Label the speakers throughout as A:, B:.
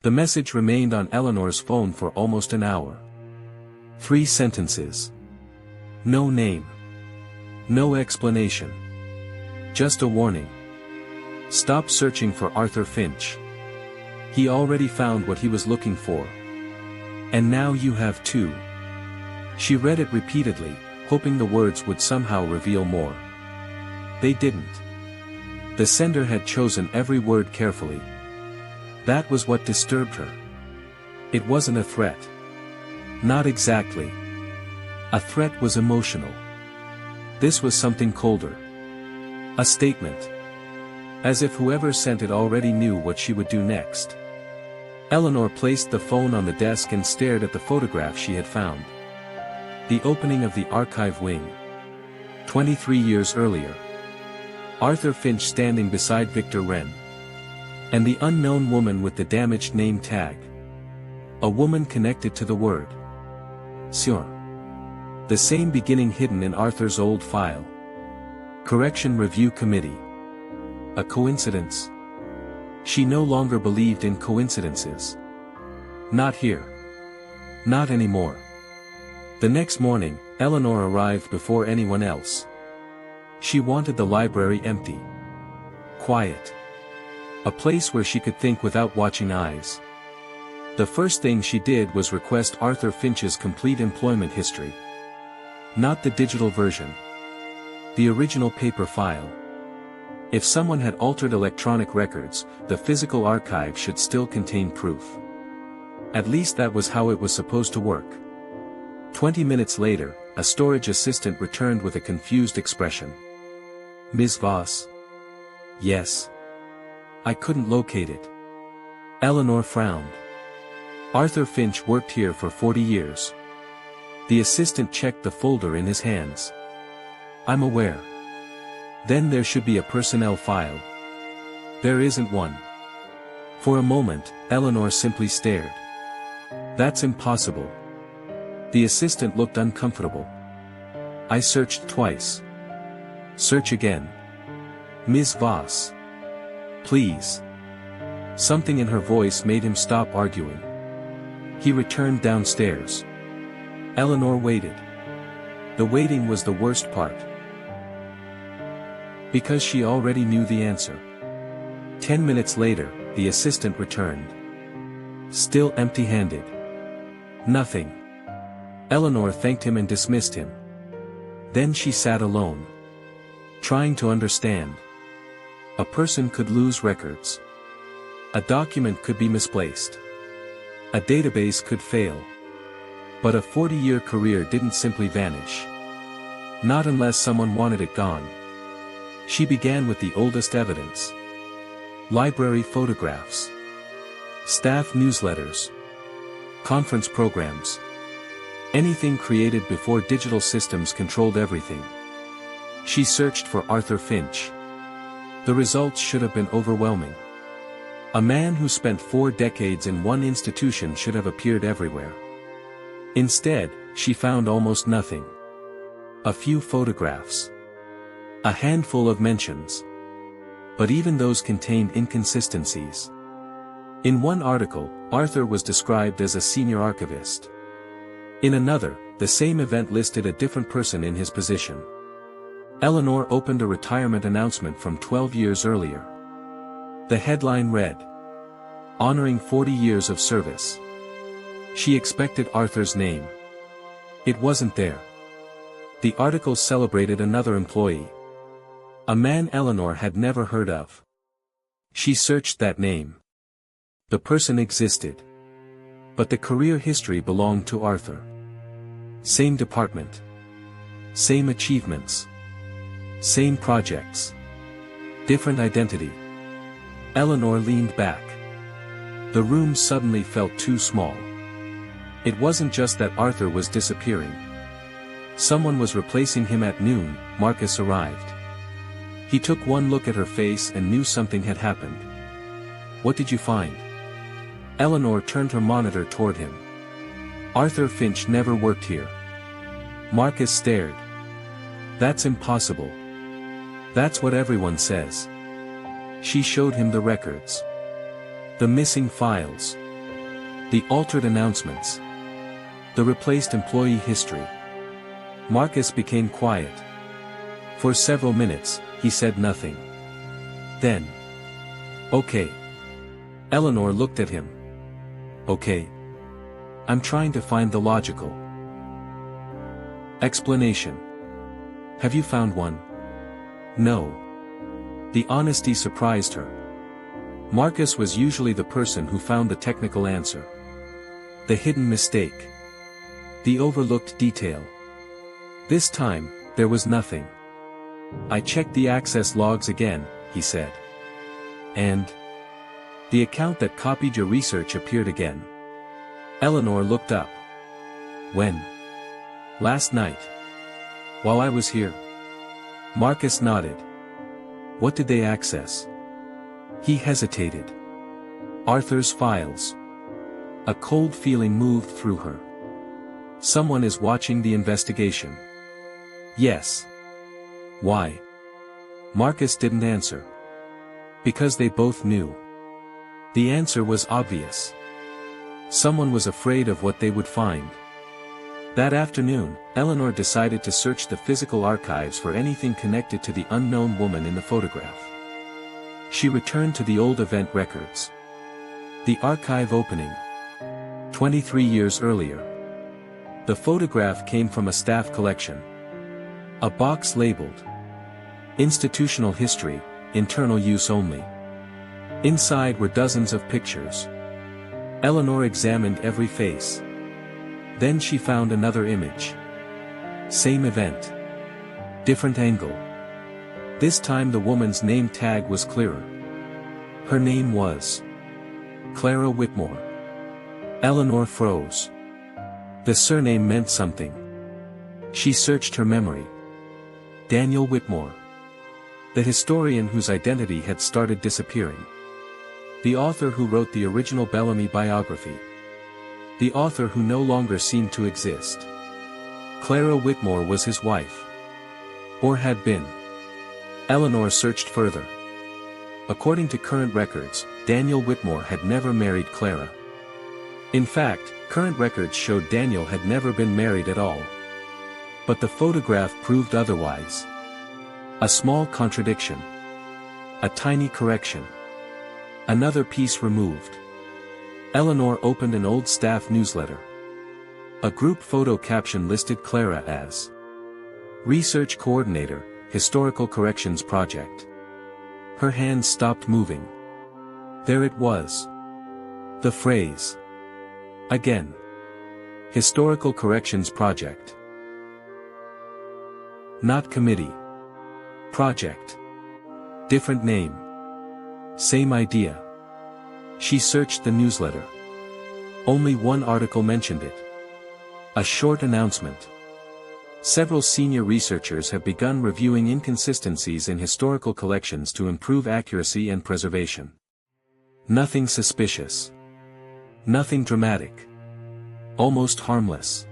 A: The message remained on Eleanor's phone for almost an hour. 3 sentences. No name. No explanation. Just a warning. Stop searching for Arthur Finch. He already found what he was looking for. And now you have too. She read it repeatedly, hoping the words would somehow reveal more. They didn't. The sender had chosen every word carefully. That was what disturbed her. It wasn't a threat. Not exactly. A threat was emotional. This was something colder. A statement. As if whoever sent it already knew what she would do next. Eleanor placed the phone on the desk and stared at the photograph she had found. The opening of the archive wing. 23 years earlier. Arthur Finch standing beside Victor Wren. And the unknown woman with the damaged name tag. A woman connected to the word. Sure. The same beginning hidden in Arthur's old file. Correction Review Committee. A coincidence? She no longer believed in coincidences. Not here. Not anymore. The next morning, Eleanor arrived before anyone else. She wanted the library empty. Quiet. A place where she could think without watching eyes. The first thing she did was request Arthur Finch's complete employment history. Not the digital version. The original paper file. If someone had altered electronic records, the physical archive should still contain proof. At least that was how it was supposed to work. 20 minutes later, a storage assistant returned with a confused expression. Ms. Voss? Yes. I couldn't locate it. Eleanor frowned. Arthur Finch worked here for 40 years. The assistant checked the folder in his hands. I'm aware. Then there should be a personnel file. There isn't one. For a moment, Eleanor simply stared. That's impossible. The assistant looked uncomfortable. I searched twice. Search again. Ms. Voss. Please. Something in her voice made him stop arguing. He returned downstairs. Eleanor waited. The waiting was the worst part. Because she already knew the answer. 10 minutes later, the assistant returned. Still empty-handed. Nothing. Eleanor thanked him and dismissed him. Then she sat alone. Trying to understand. A person could lose records. A document could be misplaced. A database could fail. But a 40-year career didn't simply vanish. Not unless someone wanted it gone. She began with the oldest evidence. Library photographs. Staff newsletters. Conference programs. Anything created before digital systems controlled everything. She searched for Arthur Finch. The results should have been overwhelming. A man who spent 4 decades in one institution should have appeared everywhere. Instead, she found almost nothing. A few photographs. A handful of mentions. But even those contained inconsistencies. In one article, Arthur was described as a senior archivist. In another, the same event listed a different person in his position. Eleanor opened a retirement announcement from 12 years earlier. The headline read, "Honoring 40 years of service." She expected Arthur's name. It wasn't there. The article celebrated another employee. A man Eleanor had never heard of. She searched that name. The person existed. But the career history belonged to Arthur. Same department. Same achievements. Same projects. Different identity. Eleanor leaned back. The room suddenly felt too small. It wasn't just that Arthur was disappearing. Someone was replacing him at noon. Marcus arrived. He took one look at her face and knew something had happened. "What did you find?" Eleanor turned her monitor toward him. "Arthur Finch never worked here." Marcus stared. "That's impossible." "That's what everyone says." She showed him the records. The missing files. The altered announcements. The replaced employee history. Marcus became quiet. For several minutes, he said nothing. Then. Okay. Eleanor looked at him. Okay. I'm trying to find the logical explanation. Have you found one? No. The honesty surprised her. Marcus was usually the person who found the technical answer. The hidden mistake. The overlooked detail. This time, there was nothing. I checked the access logs again, he said. And? The account that copied your research appeared again. Eleanor looked up. When? Last night. While I was here. Marcus nodded. What did they access? He hesitated. Arthur's files. A cold feeling moved through her. Someone is watching the investigation. Yes. Why? Marcus didn't answer. Because they both knew. The answer was obvious. Someone was afraid of what they would find. That afternoon, Eleanor decided to search the physical archives for anything connected to the unknown woman in the photograph. She returned to the old event records. The archive opening. 23 years earlier. The photograph came from a staff collection. A box labeled Institutional History, Internal Use Only. Inside were dozens of pictures. Eleanor examined every face. Then she found another image. Same event. Different angle. This time the woman's name tag was clearer. Her name was Clara Whitmore. Eleanor froze. The surname meant something. She searched her memory. Daniel Whitmore. The historian whose identity had started disappearing. The author who wrote the original Bellamy biography. The author who no longer seemed to exist. Clara Whitmore was his wife. Or had been. Eleanor searched further. According to current records, Daniel Whitmore had never married Clara. In fact, current records showed Daniel had never been married at all. But the photograph proved otherwise. A small contradiction. A tiny correction. Another piece removed. Eleanor opened an old staff newsletter. A group photo caption listed Clara as Research Coordinator, Historical Corrections Project. Her hands stopped moving. There it was. The phrase. Again. Historical Corrections Project. Not committee. Project. Different name. Same idea. She searched the newsletter. Only one article mentioned it. A short announcement. Several senior researchers have begun reviewing inconsistencies in historical collections to improve accuracy and preservation. Nothing suspicious. Nothing dramatic. Almost harmless.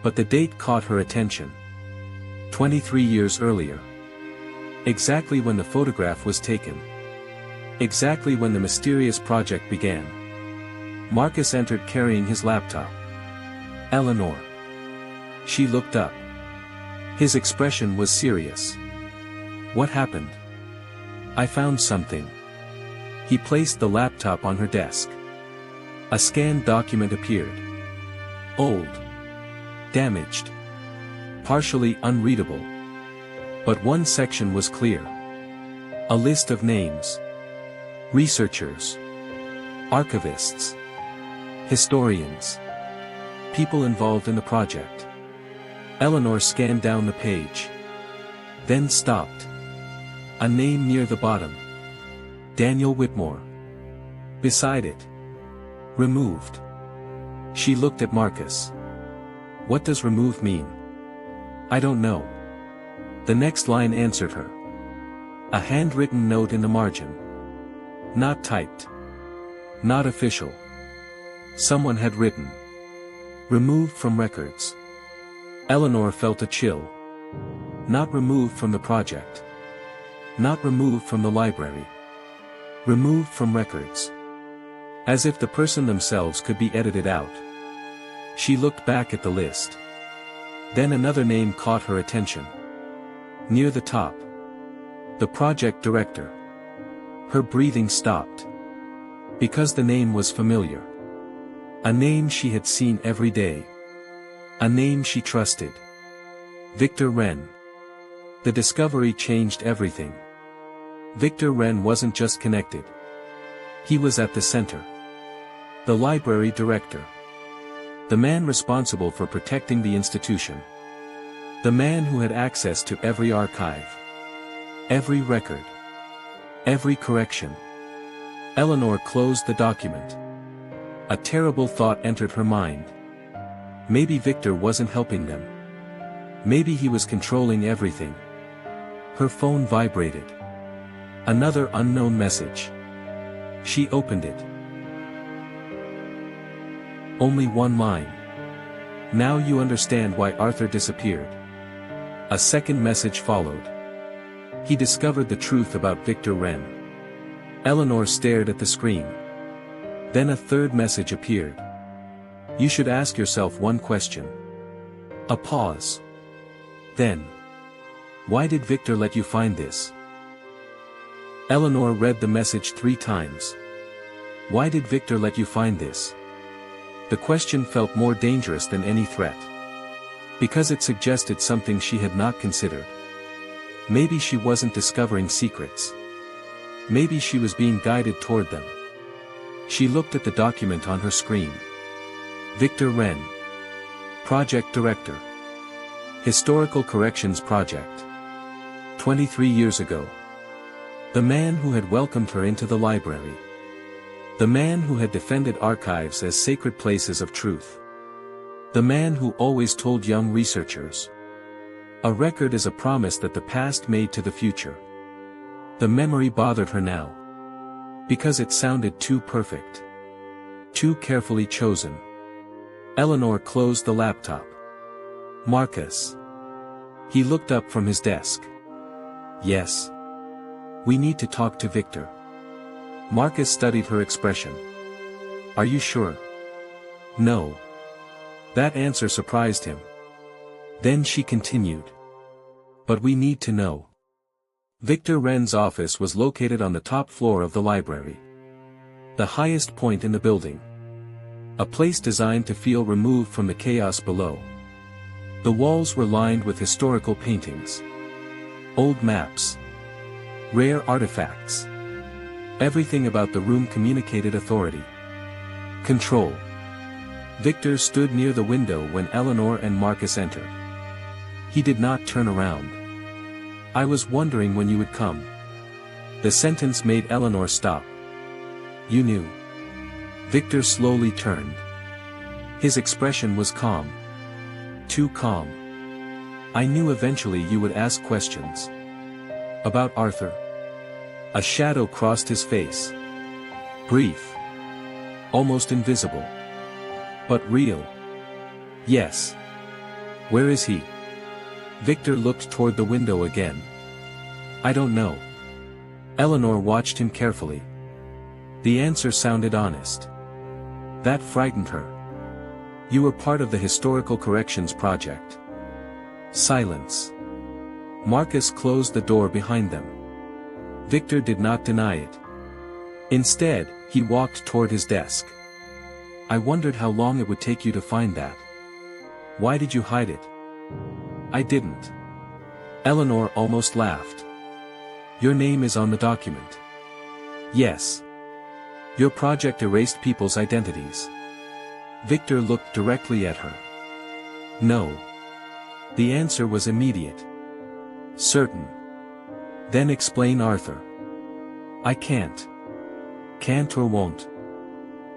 A: But the date caught her attention. 23 years earlier. Exactly when the photograph was taken. Exactly when the mysterious project began. Marcus entered carrying his laptop. Eleanor. She looked up. His expression was serious. What happened? I found something. He placed the laptop on her desk. A scanned document appeared. Old. Damaged. Partially unreadable. But one section was clear. A list of names. Researchers. Archivists. Historians. People involved in the project. Eleanor scanned down the page. Then stopped. A name near the bottom. Daniel Whitmore. Beside it. Removed. She looked at Marcus. What does remove mean? I don't know. The next line answered her. A handwritten note in the margin. Not typed. Not official. Someone had written. Removed from records. Eleanor felt a chill. Not removed from the project. Not removed from the library. Removed from records. As if the person themselves could be edited out. She looked back at the list. Then another name caught her attention. Near the top. The project director. Her breathing stopped. Because the name was familiar. A name she had seen every day. A name she trusted. Victor Wren. The discovery changed everything. Victor Wren wasn't just connected. He was at the center. The library director. The man responsible for protecting the institution. The man who had access to every archive. Every record. Every correction. Eleanor closed the document. A terrible thought entered her mind. Maybe Victor wasn't helping them. Maybe he was controlling everything. Her phone vibrated. Another unknown message. She opened it. Only one line. Now you understand why Arthur disappeared. A second message followed. He discovered the truth about Victor Wren. Eleanor stared at the screen. Then a third message appeared. You should ask yourself one question. A pause. Then. Why did Victor let you find this? Eleanor read the message 3 times. Why did Victor let you find this? The question felt more dangerous than any threat. Because it suggested something she had not considered. Maybe she wasn't discovering secrets. Maybe she was being guided toward them. She looked at the document on her screen. Victor Wren. Project Director. Historical Corrections Project. 23 years ago. The man who had welcomed her into the library. The man who had defended archives as sacred places of truth. The man who always told young researchers. A record is a promise that the past made to the future. The memory bothered her now. Because it sounded too perfect. Too carefully chosen. Eleanor closed the laptop. Marcus. He looked up from his desk. Yes. We need to talk to Victor. Marcus studied her expression. Are you sure? No. That answer surprised him. Then she continued. But we need to know. Victor Wren's office was located on the top floor of the library. The highest point in the building. A place designed to feel removed from the chaos below. The walls were lined with historical paintings. Old maps. Rare artifacts. Everything about the room communicated authority. Control. Victor stood near the window when Eleanor and Marcus entered. He did not turn around. I was wondering when you would come. The sentence made Eleanor stop. You knew. Victor slowly turned. His expression was calm. Too calm. I knew eventually you would ask questions. About Arthur. A shadow crossed his face. Brief. Almost invisible. But real. Yes. Where is he? Victor looked toward the window again. I don't know. Eleanor watched him carefully. The answer sounded honest. That frightened her. You were part of the Historical Corrections Project. Silence. Marcus closed the door behind them. Victor did not deny it. Instead, he walked toward his desk. I wondered how long it would take you to find that. Why did you hide it? I didn't. Eleanor almost laughed. Your name is on the document. Yes. Your project erased people's identities. Victor looked directly at her. No. The answer was immediate. Certain. Then explain Arthur. I can't. Can't or won't.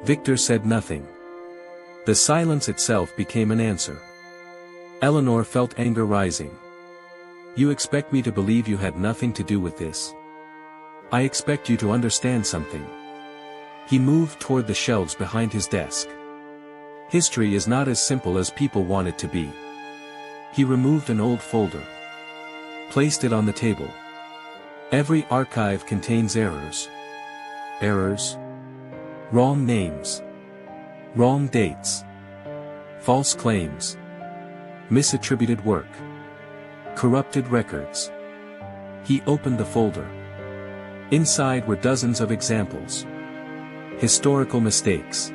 A: Victor said nothing. The silence itself became an answer. Eleanor felt anger rising. You expect me to believe you had nothing to do with this? I expect you to understand something. He moved toward the shelves behind his desk. History is not as simple as people want it to be. He removed an old folder. Placed it on the table. Every archive contains errors. Errors? Wrong names. Wrong dates. False claims. Misattributed work. Corrupted records. He opened the folder. Inside were dozens of examples. Historical mistakes.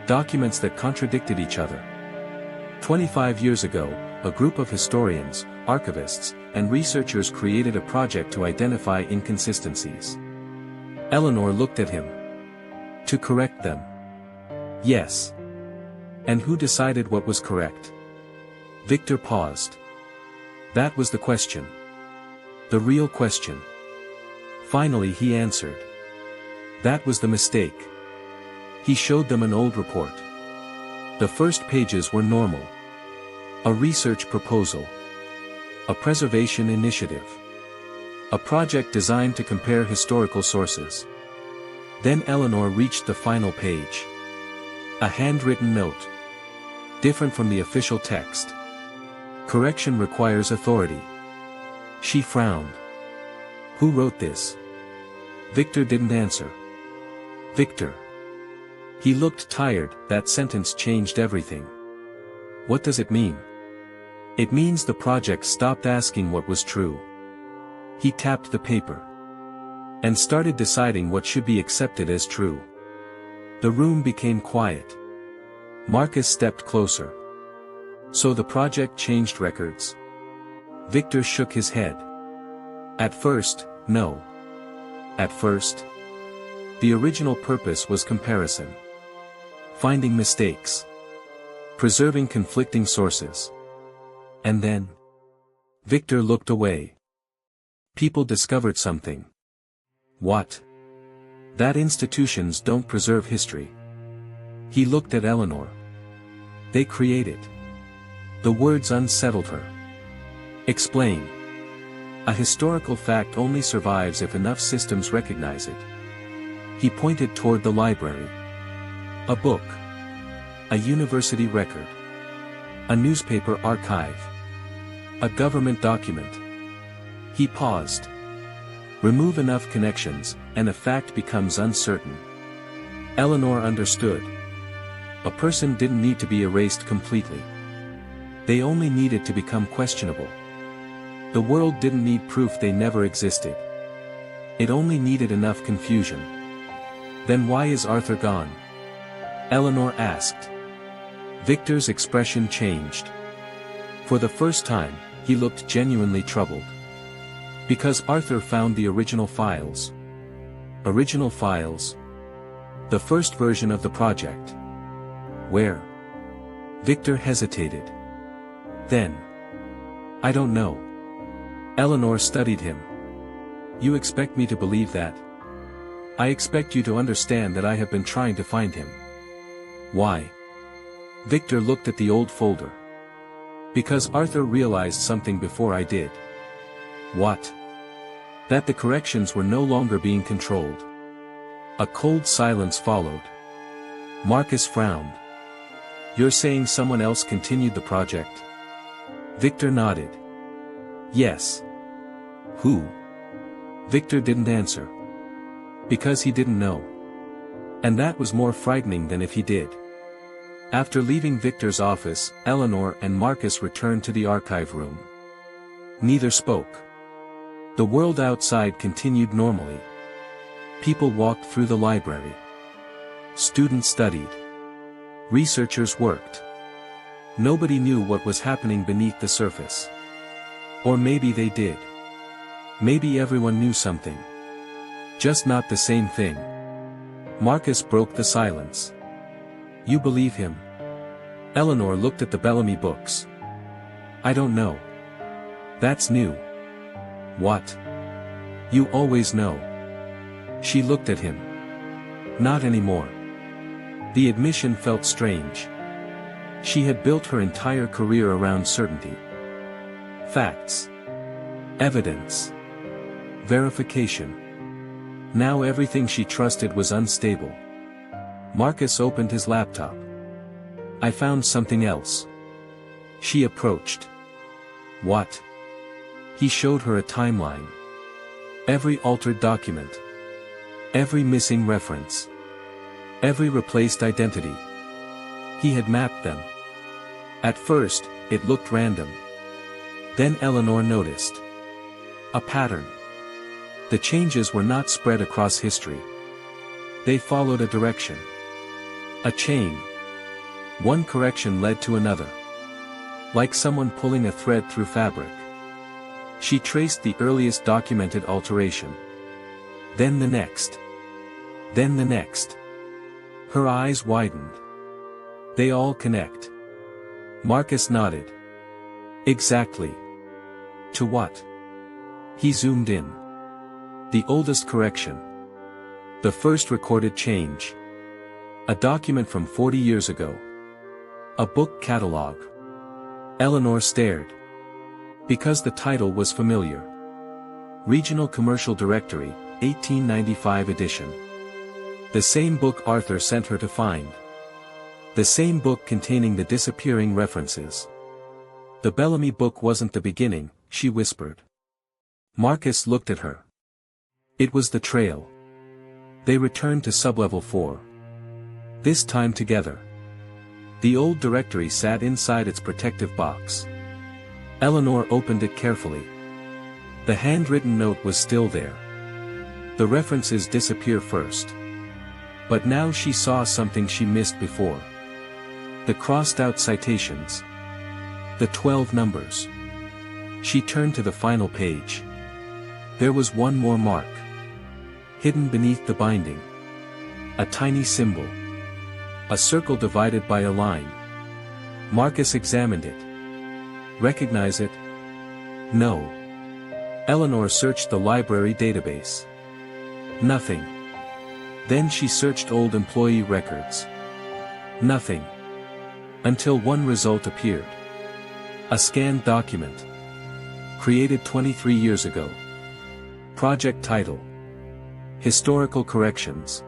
A: Documents that contradicted each other. 25 years ago, a group of historians, archivists, and researchers created a project to identify inconsistencies. Eleanor looked at him. To correct them. Yes. And who decided what was correct? Victor paused. That was the question. The real question. Finally he answered. That was the mistake. He showed them an old report. The first pages were normal. A research proposal. A preservation initiative. A project designed to compare historical sources. Then Eleanor reached the final page. A handwritten note. Different from the official text. Correction requires authority. She frowned. Who wrote this? Victor didn't answer. Victor. He looked tired. That sentence changed everything. What does it mean? It means the project stopped asking what was true. He tapped the paper. And started deciding what should be accepted as true. The room became quiet. Marcus stepped closer. So the project changed records? Victor shook his head. At first, no. At first, the original purpose was comparison. Finding mistakes. Preserving conflicting sources. And then? Victor looked away. People discovered something. What? That institutions don't preserve history. He looked at Eleanor. They create it. The words unsettled her. Explain. A historical fact only survives if enough systems recognize it. He pointed toward the library. A book. A university record. A newspaper archive. A government document. He paused. Remove enough connections, and a fact becomes uncertain. Eleanor understood. A person didn't need to be erased completely. They only needed to become questionable. The world didn't need proof they never existed. It only needed enough confusion. Then why is Arthur gone? Eleanor asked. Victor's expression changed. For the first time, he looked genuinely troubled. Because Arthur found the original files. Original files? The first version of the project. Where? Victor hesitated. Then. I don't know. Eleanor studied him. You expect me to believe that? I expect you to understand that I have been trying to find him. Why? Victor looked at the old folder. Because Arthur realized something before I did. What? That the corrections were no longer being controlled. A cold silence followed. Marcus frowned. You're saying someone else continued the project? Victor nodded. Yes. Who? Victor didn't answer. Because he didn't know. And that was more frightening than if he did. After leaving Victor's office, Eleanor and Marcus returned to the archive room. Neither spoke. The world outside continued normally. People walked through the library. Students studied. Researchers worked. Nobody knew what was happening beneath the surface. Or maybe they did. Maybe everyone knew something. Just not the same thing. Marcus broke the silence. You believe him? Eleanor looked at the Bellamy books. I don't know. That's new. What? You always know. She looked at him. Not anymore. The admission felt strange. She had built her entire career around certainty. Facts. Evidence. Verification. Now everything she trusted was unstable. Marcus opened his laptop. I found something else. She approached. What? He showed her a timeline. Every altered document. Every missing reference. Every replaced identity. He had mapped them. At first, it looked random. Then Eleanor noticed a pattern. The changes were not spread across history. They followed a direction. A chain. One correction led to another. Like someone pulling a thread through fabric. She traced the earliest documented alteration. Then the next. Then the next. Her eyes widened. They all connect. Marcus nodded. Exactly. To what? He zoomed in. The oldest correction. The first recorded change. A document from 40 years ago. A book catalog. Eleanor stared. Because the title was familiar. Regional Commercial Directory, 1895 edition. The same book Arthur sent her to find. The same book containing the disappearing references. The Bellamy book wasn't the beginning, she whispered. Marcus looked at her. It was the trail. They returned to sublevel 4. This time together. The old directory sat inside its protective box. Eleanor opened it carefully. The handwritten note was still there. The references disappear first. But now she saw something she missed before. The crossed-out citations. The 12 numbers. She turned to the final page. There was one more mark. Hidden beneath the binding. A tiny symbol. A circle divided by a line. Marcus examined it. Recognize it? No. Eleanor searched the library database. Nothing. Then she searched old employee records. Nothing. Until one result appeared. A scanned document. Created 23 years ago. Project title. Historical corrections.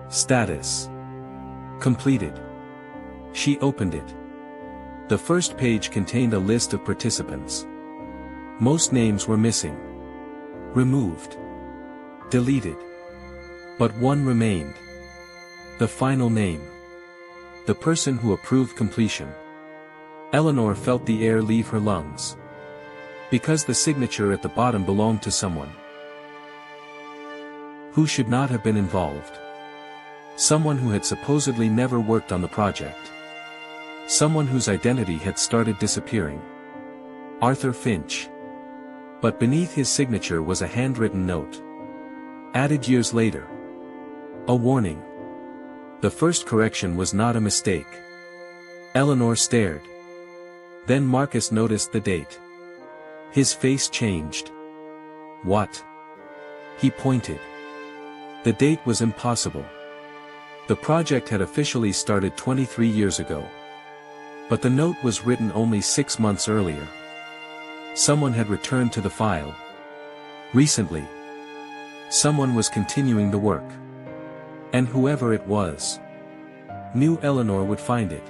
A: Status. Completed. She opened it. The first page contained a list of participants. Most names were missing. Removed. Deleted. But one remained. The final name. The person who approved completion. Eleanor felt the air leave her lungs. Because the signature at the bottom belonged to someone who should not have been involved. Someone who had supposedly never worked on the project. Someone whose identity had started disappearing. Arthur Finch. But beneath his signature was a handwritten note. Added years later. A warning. The first correction was not a mistake. Eleanor stared. Then Marcus noticed the date. His face changed. What? He pointed. The date was impossible. The project had officially started 23 years ago. But the note was written only 6 months earlier. Someone had returned to the file. Recently. Someone was continuing the work. And whoever it was, knew Eleanor would find it.